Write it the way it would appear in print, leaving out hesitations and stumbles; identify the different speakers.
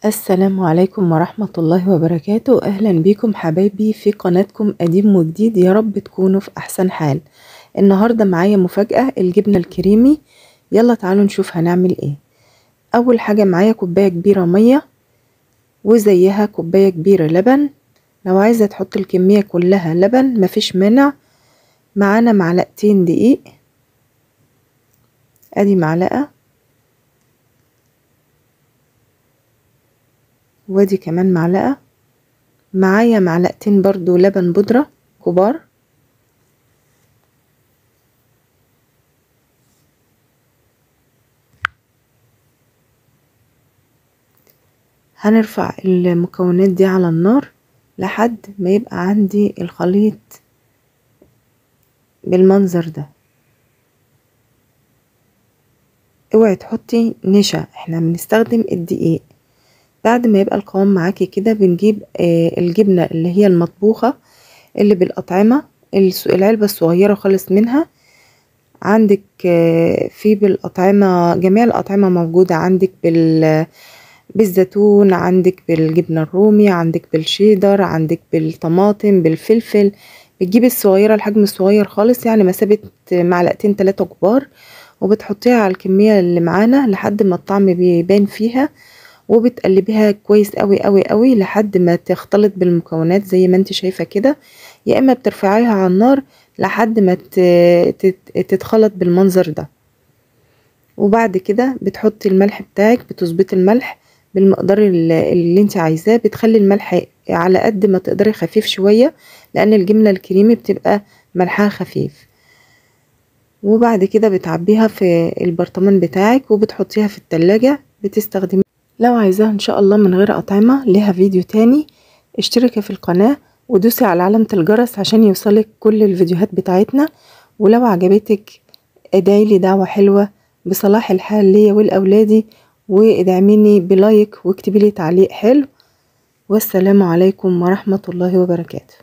Speaker 1: السلام عليكم ورحمة الله وبركاته. أهلا بكم حبايبي في قناتكم قديم وجديد، يا رب تكونوا في أحسن حال. النهاردة معايا مفاجأة، الجبنة الكريمي. يلا تعالوا نشوف هنعمل ايه. أول حاجة معايا كوباية كبيرة مية وزيها كوباية كبيرة لبن. لو عايزة تحط الكمية كلها لبن مفيش مانع. معانا معلقتين دقيق، ادي معلقة وادي كمان معلقة. معايا معلقتين برضو لبن بودرة كبار. هنرفع المكونات دي على النار لحد ما يبقى عندي الخليط بالمنظر ده. اوعي تحطي نشا، احنا بنستخدم الدقيق. بعد ما يبقى القوام معاكي كده بنجيب الجبنة اللي هي المطبوخة اللي بالأطعمة، العلبة الصغيرة خالص منها. عندك في بالأطعمة، جميع الأطعمة موجودة عندك بالزيتون، عندك بالجبنة الرومي، عندك بالشيدر، عندك بالطماطم، بالفلفل. بتجيبي الصغيرة، الحجم الصغير خالص، يعني مسافة معلقتين 3 كبار، وبتحطيها على الكمية اللي معانا لحد ما الطعم بيبان فيها، وبتقلبيها كويس قوي قوي قوي لحد ما تختلط بالمكونات زي ما انت شايفة كده. يا اما بترفعيها على النار لحد ما تتخلط بالمنظر ده. وبعد كده بتحطي الملح بتاعك، بتظبطي الملح بالمقدار اللي انت عايزاه. بتخلي الملح على قد ما تقدري خفيف شوية، لان الجبنة الكريمي بتبقى ملحها خفيف. وبعد كده بتعبيها في البرطمان بتاعك وبتحطيها في التلاجة بتستخدمي. لو عايزاها ان شاء الله من غير أطعمة ليها فيديو تاني، اشتركي في القناة ودوسي على علامة الجرس عشان يوصلك كل الفيديوهات بتاعتنا. ولو عجبتك ادعيلي دعوة حلوة بصلاح الحال ليا ولأولادي، وادعميني بلايك واكتبيلي تعليق حلو. والسلام عليكم ورحمة الله وبركاته.